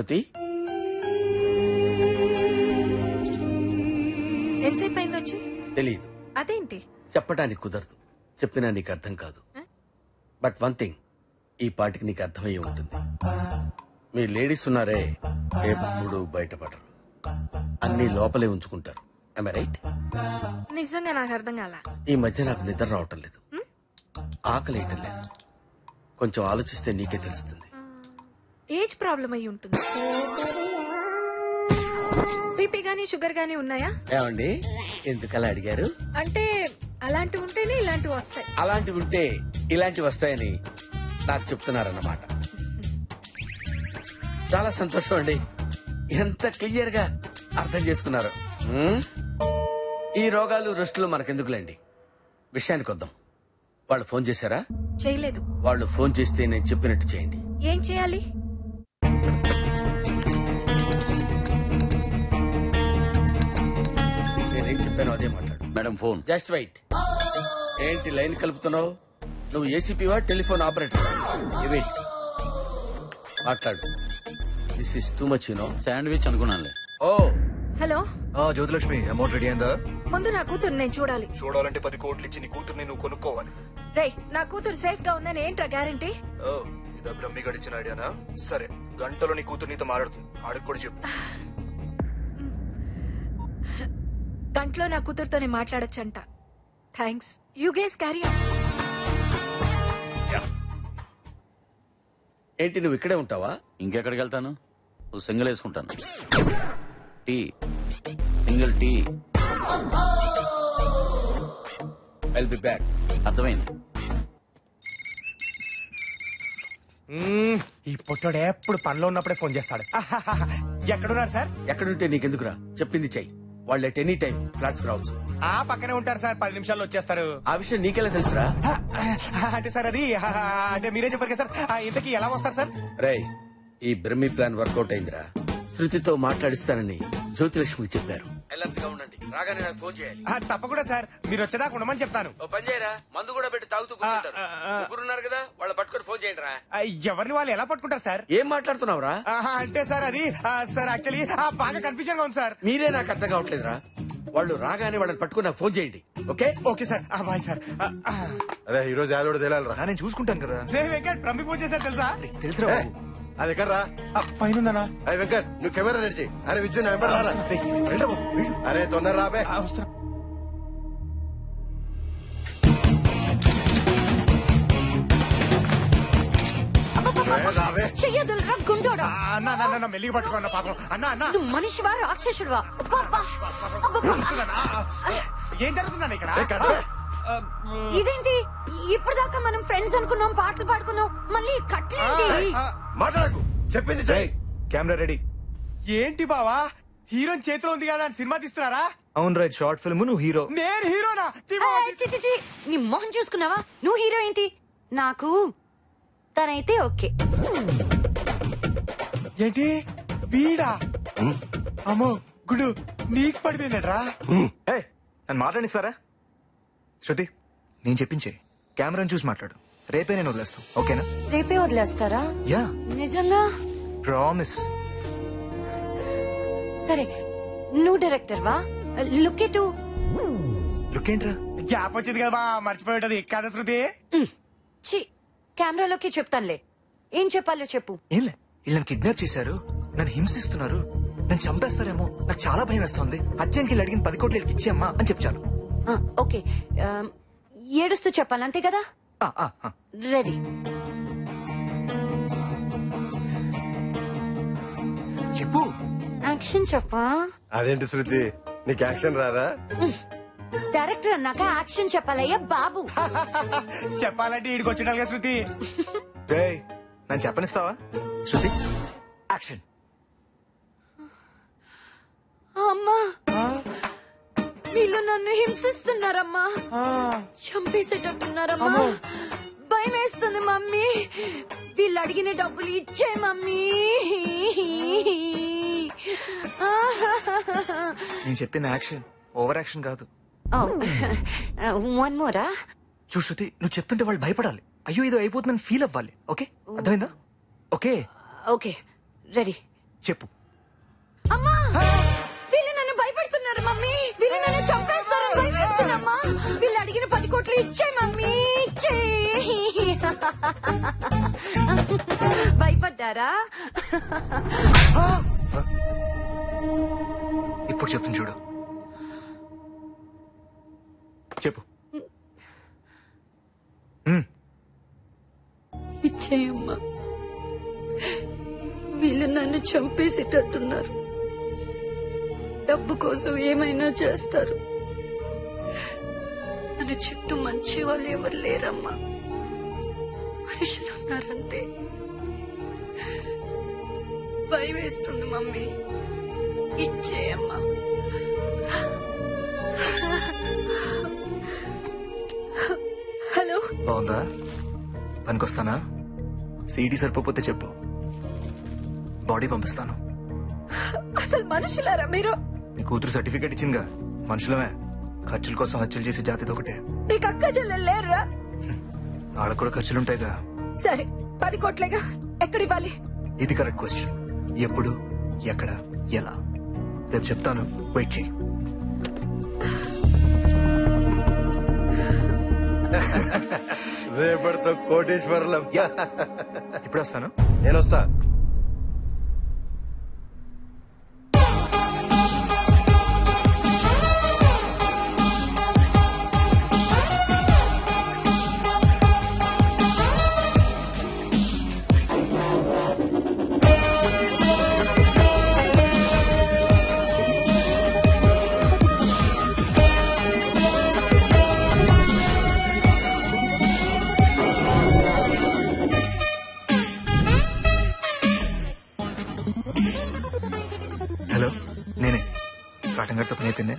శృతి ఎంతసేపు అయింది వచ్చి? తెలీదు. అదేంటి? చెప్పడానికి కుదరదు. చెప్పినా నీకు అర్థం కాదు. బట్ వన్ థింగ్, ఈ పాటికి నీకు అర్థమయ్యే ఉంటుంది. మీ లేడీస్ ఉన్నారే, ఎప్పుడు బయటపడరు, అన్ని లోపలే ఉంచుకుంటారు. Am I right? నిజంగా నాకు అర్థం కాల. ఈ మధ్య నాకు నిద్ర రావటం లేదు, ఆకలి వేయటం లేదు. కొంచెం ఆలోచిస్తే నీకే తెలుస్తుంది. ఏజ్ ప్రాబ్లం అయి ఉంటుంది. బీపీ గానీ షుగర్ గానీ ఉన్నాయా? ఏమండి ఎందుకలా అడిగారు? అంటే అలాంటివి ఉంటేనే ఇలాంటివి వస్తాయి. అలాంటివి ఉంటే ఇలాంటివి వస్తాయని నాకు చెప్తున్నారన్నమాట. చాలా సంతోషం అండి, ఎంత క్లియర్ గా అర్థం చేసుకున్నారు. ఈ రోగాలు రెస్టులు మనకెందుకులేండి, విషయానికి వద్దాం. వాళ్ళు ఫోన్ చేశారా? చేయలేదు. వాళ్ళు ఫోన్ చేస్తే నేను చెప్పినట్టు చేయండి. ఏం చేయాలి? నేనేం చెప్పాను అదే మాట్లాడు. Madam phone. Just wait. ఏంటి లైన్ కలుపుతున్నావు? నువ్వు ఏసీపీవా టెలిఫోన్ ఆపరేటర్? వెయిట్, మాట్లాడు. This is too much you know. Sandwich అనుకున్నానులే. Oh hello Jyothilakshmi, amount ready అయిందా? ముందు నా కూతురు నేను చూడాలి. చూడాలంటే 10 కోట్లు ఇచ్చి నీ కూతుర్ని నువ్వు కొనుక్కోవాలి. రేయ్, నా కూతురు సేఫ్ గా ఉందని ఏంట్రా గ్యారంటీ? ఇదా బ్రహ్మి గడిచిన ఐడియానా? సరే, గంటలో నీ కూతురు నీతో మాట్లాడుతుంది, ఆడికి కూడా చెప్పు. గంటలో నా కూతురుతోనే మాట్లాడొచ్చంట. Thanks. You guys carry on. ఏంటి నువ్వు ఇక్కడే ఉంటావా? ఇంకెక్కడికి వెళ్తాను? ఓ సింగిల్ వేసుకుంటాను. Tea, single tea. I'll be back. అర్థమైంది. ఈ పొట్టోడు ఎప్పుడు పనిలో ఉన్నప్పుడే ఫోన్ చేస్తాడు. ఎక్కడున్నారు సార్? ఎక్కడుంటే నీకెందుకురా, చెప్పింది చెయ్యి. వాళ్ళు ఎట్ ఎనీ టైం ఫ్లాట్స్ రావచ్చు. పక్కనే ఉంటారు సార్, 10 నిమిషాల్లో వచ్చేస్తారు. ఆ విషయం నీకెలా తెలుసురా? అంటే సార్ అది అంటే మీరే చెప్పారు కదా సార్. ఇంతకీ ఎలా వస్తారు సార్? రేయ్, ఈ బ్రహ్మి ప్లాన్ వర్కౌట్ అయిందిరా. శృతితో మాట్లాడిస్తానని జ్యోతిలక్ష్మికి చెప్పారు. ఎల్లర్ట్గా ఉండండి, రాగానే నాకు ఫోన్ చేయాలి. తప్పకుండా సార్, మీరు వచ్చేదాకా ఉండమని చెప్తాను. ఓ పని చేయరా, మందు కూడా పెట్టి తాగుతూ కూర్చుంటారు. ముగ్గురున్నారు కదా, వాళ్ళ పట్టుకొని ఫోన్ చేయండి రా. ఎవరిని వాళ్ళు ఎలా పట్టుకుంటారు సార్? ఏం మాట్లాడుతున్నావురా? అంటే సార్ అది సార్ యాక్చువల్లీ బాగా కన్ఫ్యూజన్ గా ఉంది సార్. మీరే నాకు అర్థం కావట్లేదురా. వాళ్ళు రాగానే వాళ్ళని పట్టుకుని నాకు ఫోన్ చేయండి. Okay okay sir. Bye sir. అరే ఈ రోజు యాదోడు తేలాలరా. నేను చూసుకుంటాను కదా. రే వెంకట్, ప్రమి ఫోన్ చేశారు తెలుసా? తెలుసురా బాబు. అది ఎక్కడ రా? పైన ఉందనా? అరే వెంకట్, నువ్వు కెమెరా రెడీ చేయి. అరే విద్యు నా వెంబడి రారా. అరే తొందర రాబే. చెయ్యదులరా గుండోడా. అన్న మెల్లిగా పట్టుకోన్న పాపం. అన్న నువ్వు మనిషివా రాక్షసుడివా? ఏం జరుగుతుందన్న ఇక్కడ? ఇదేంటి, ఇప్పటిదాకా మనం ఫ్రెండ్స్ అనుకున్నాం, పాటలు పాడుకున్నాం, మళ్ళీ కట్లేంటి? మాట్లాడకు, చెప్పింది చెయ్యి. Camera ready. ఏంటి బావా, హీరోయిన్ చేతిలో ఉంది కదా అని సినిమా తీస్తున్నారా? అవును రైట్, షార్ట్ ఫిల్మ్, నువ్వు హీరో. నేను హీరోనా? నీ మొహం చూసుకున్నావా? నువ్వు హీరో ఏంటి? నాకు తనైతే ఓకే. ఏంటి వీడా? అమ్మో గుడు, నీకు పడిపోయినట్రా. నన్ను మాట్లాడిస్తారా? శృతి, నేను చెప్పించే, కెమెరాని చూసి మాట్లాడు. రేపే నేను వదిలేస్తాను, ఓకేనా? రేపే వదిలేస్తారా? యా, నిజంగా? ప్రామిస్. సరే, నువ్వు డైరెక్టర్ వా? లుక్ ఎటు. లుక్ ఏంట్రా? గ్యాప్ వచ్చింది కదా, మర్చిపోయి ఉంటది కదా శృతి. చి, కెమెరాలోకి చెప్తానులే. ఏం చెప్పాలో చెప్పు. ఏంలే, వీళ్ళు నన్ను కిడ్నాప్ చేశారు, నన్ను హింసిస్తున్నారు, నన్ను చంపేస్తారేమో, నాకు చాలా భయం వేస్తుంది. అర్జెంట్కి వెళ్ళి అడిగిన 10 కోట్లు ఇచ్చేయమ్మా అని చెప్పాను. ఓకే, ఏడుస్తూ చెప్పాలి అంతే కదా? రెడీ. చెప్పు. యాక్షన్ చెప్పా. అదేంటి శృతి, నీకు యాక్షన్ రాదా? డైరెక్టర్ అన్నాక యాక్షన్ చెప్పాలయ్యా బాబు. చెప్పాలంటే ఈడికి వచ్చినాలిగా శృతి. రేయ్, నన్ను చెప్పనిస్తావా? శృతి, యాక్షన్. అమ్మా, వీళ్ళు నన్ను హింసిస్తున్నారమ్మా, చంపేసేటట్టున్నారమ్మా. భయం వేస్తుంది మమ్మీ. వీళ్ళు అడిగిన డబ్బులు ఇచ్చే మమ్మీ. నేను చెప్పిన యాక్షన్ ఓవర్ యాక్షన్ కాదు. వన్ మోరా. చూ శృతి, నువ్వు చెప్తుంటే వాళ్ళు భయపడాలి. అయ్యో ఏదో అయిపోతుందని ఫీల్ అవ్వాలి. ఓకే, అర్థమైందా? Okay okay, ready. చెప్పు. అమ్మా వీళ్ళు నన్ను భయపెడుతున్నారు మమ్మీ. వీళ్ళు నన్ను చంపేస్తారని భయపేస్తున్నామ్మా. వీళ్ళు అడిగిన 10 కోట్లు ఇచ్చే మమ్మీ, ఇచ్చే. భయపడ్డారా? ఇప్పుడు చెప్తుంది చూడు. చెప్పు. ఇచ్చేయమ్మా. వీళ్ళు నన్ను చంపేసేటట్టున్నారు. డబ్బు కోసం ఏమైనా చేస్తారు. మన చుట్టూ మంచి వాళ్ళు ఎవరు లేరమ్మా. మనుషులు ఉన్నారంతే. భయం వేస్తుంది మమ్మీ. ఇచ్చేయమ్మా. హలో, బాగుందా? పనికొస్తానా? సీడీ సరిపోతే చెప్పు, బాడీ పంపిస్తాను. అసలు మనుషులారా మీరు? నీ కూతురు సర్టిఫికేట్ ఇచ్చిందిగా. మనుషులమే. ఖర్చుల కోసం హత్యలు చేసే జాతిది ఒకటే. నీకు అక్క చెల్లెలు లేరురా? వాళ్ళకు కూడా ఖర్చులుంటాయిగా. సరే 10 కోట్లేగా, ఎక్కడివ్వాలి? ఇది కరెక్ట్ క్వశ్చన్. ఎప్పుడు, ఎక్కడ, ఎలా? రేపు చెప్తాను, వెయిట్ చేయి. రేపటితో కోటేశ్వరులం. ఇప్పుడు వస్తాను. నేను వస్తా. హలో, నేనే. కాటన్ గట్టు పని అయిపోయింది.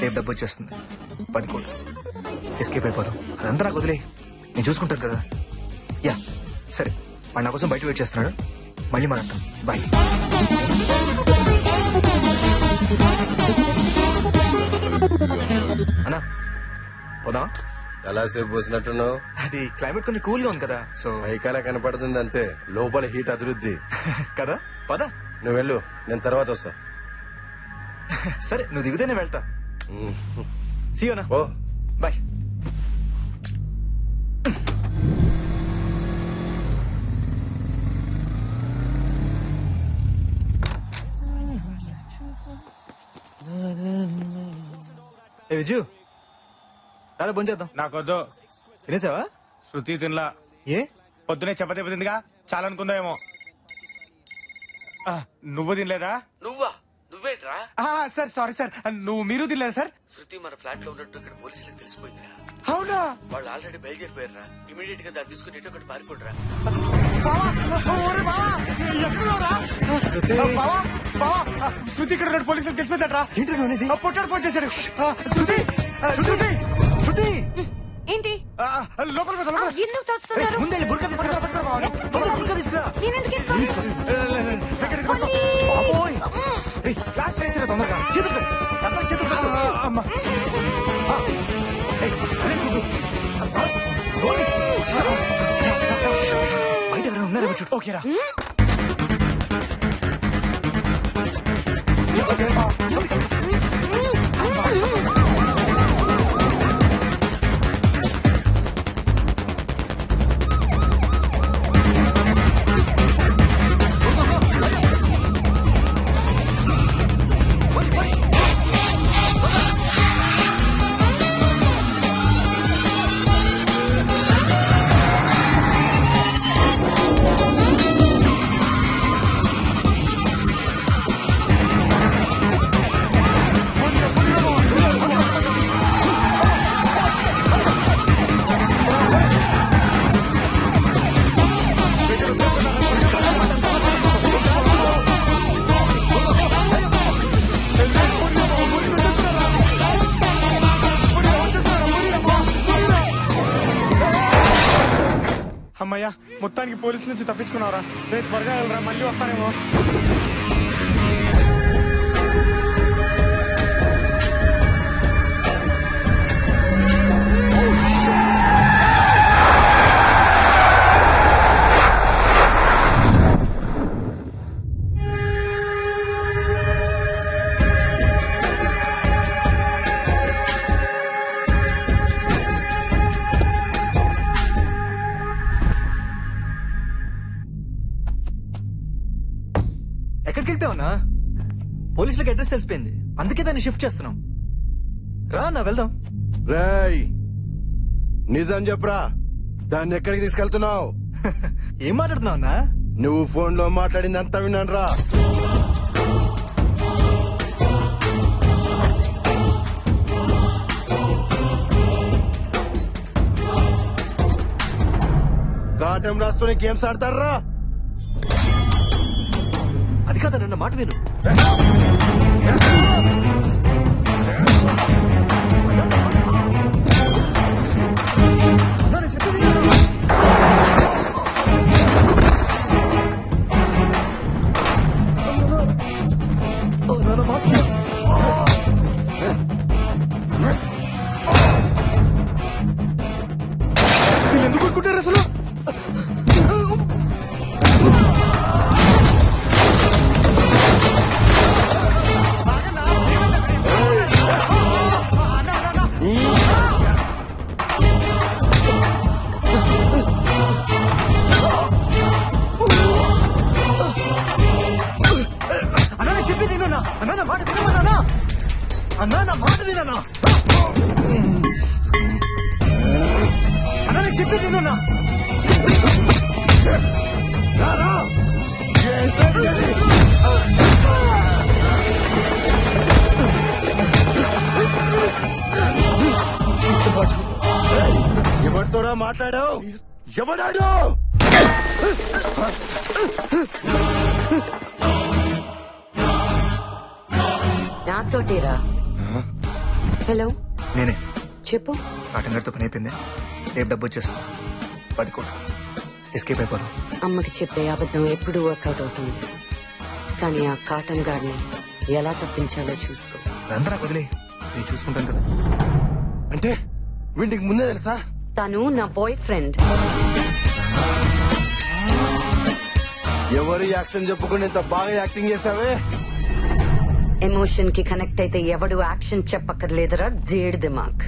రేపు డబ్బు వచ్చేస్తుంది. 10 కోట్లు. ఎస్కేప్ అయిపోదాం. అదంతా నాకు వదిలే, నేను చూసుకుంటాను కదా. యా సరే, వాడు నా కోసం బయట వెయిట్ చేస్తున్నాడు. మళ్ళీ మాట్లాడతాం. బాయ్. అన్నా పోదాం. అలాసేపు పోసినట్టున్నావు. అది క్లైమేట్ కొంచెం కూల్ గా ఉంది కదా, సో పైకాల కనపడుతుంది అంతే, లోపల హీట్ అభివృద్ధి కదా. పదా. నువ్వు వెళ్ళు, నేను తర్వాత వస్తా. సరే, నువ్వు దిగుతే నేను వెళ్తా. సీ యూ అన్నా. ఓ బాయ్. ఏ విజు, రారా భోంచేద్దాం. నాకొద్దు. తినేసావా? శృతి తినలా. ఏ? పొద్దునే చపాతీ తిందిగా, చాలా అనుకుందామేమో. నువ్వు తినలేదా? నువ్వేట్రా? సార్ సారీ సార్, మీరు తినలేదా సార్? శృతి మన ఫ్లాట్ లో ఉన్నట్టు ఇక్కడ పోలీసులకు తెలిసిపోయిందిరా. అవునా? వాళ్ళు ఆల్రెడీ బయలుదేరిపోయారా. ఇమీడియట్ గా దాన్ని తీసుకుని ఇటు ఒకటి పారిపోడరా. శృతి ఇక్కడ ఉన్నాడు, పోలీసులకు తెలిసిపోయిందట్రా. ఏంటి నువ్వు అనేది? పొట్టాడు ఫోన్ చేశాడు. శృతి శృతి శృతి, ఏంటి లోపల ఎందుకు తోస్తున్నారు? ముందే బుర్కా తీసుకురా. బుర్కా తీసుకురా. నేనెందుకు వేసుకోవాలి? బాబోయ్, క్లాస్ చేసిరా తొందరగా. చేతులు పెట్టు. అందరూ చేతులు పెట్టు. సరే కూదు. బయట ఎవరైనా ఉన్నారా చూడు. ఓకేరా. అమ్మయ్యా, మొత్తానికి పోలీసుల నుంచి తప్పించుకున్నారా? రేపు త్వరగా వెళ్ళరా, మళ్ళీ వస్తానేమో. పోలీసులకు అడ్రస్ తెలిసిపోయింది, అందుకే దాన్ని షిఫ్ట్ చేస్తున్నాం. రా అన్న వెళ్దాం. రేయ్ నిజం చెప్పరా, దాన్ని ఎక్కడికి తీసుకెళ్తున్నావు? ఏం మాట్లాడుతున్నావు అన్నా? నువ్వు ఫోన్ లో మాట్లాడింది అంతా విన్నాను రా. కాటం రాస్తూనే గేమ్స్ ఆడతారా? అది కాదన్న, నా మాట విను. ఎందుకు కొట్టుకుంటారు అసలు? అన్నా నేను చెప్పేది వినన్నా. అన్నా నా మాట వినమన్నా. అన్నా నా మాట వినన్నా. అన్నా నేను చెప్పేది వినన్నా. ఎవరితోరా మాట్లాడావు? ఎవడాడు? నాతోటేరా. హలో, నేనే. చెప్పు. కాటన్ గారితో పని అయిపోయింది, రేపు డబ్బు వచ్చేస్తుంది. 10 కోట్లు. ఎస్కేప్ అయిపోదాం. అమ్మకి చెప్పే అబద్ధం ఎప్పుడు వర్కౌట్ అవుతుంది, కానీ ఆ కాటన్ గార్డ్ని ఎలా తప్పించాలో చూసుకో. అదంతా నాకు వదిలే, నేను చూసుకుంటాను కదా. అంటే వీటికి ముందే తెలుసా? తను నా బాయ్ ఫ్రెండ్. ఎవరు యాక్షన్ చెప్పుకుని ఇంత బాగా యాక్టింగ్ చేసావే? ఎమోషన్ కి కనెక్ట్ అయితే ఎవడు యాక్షన్ చెప్పక్కర్లేదురా, దేడ్ దిమాక్.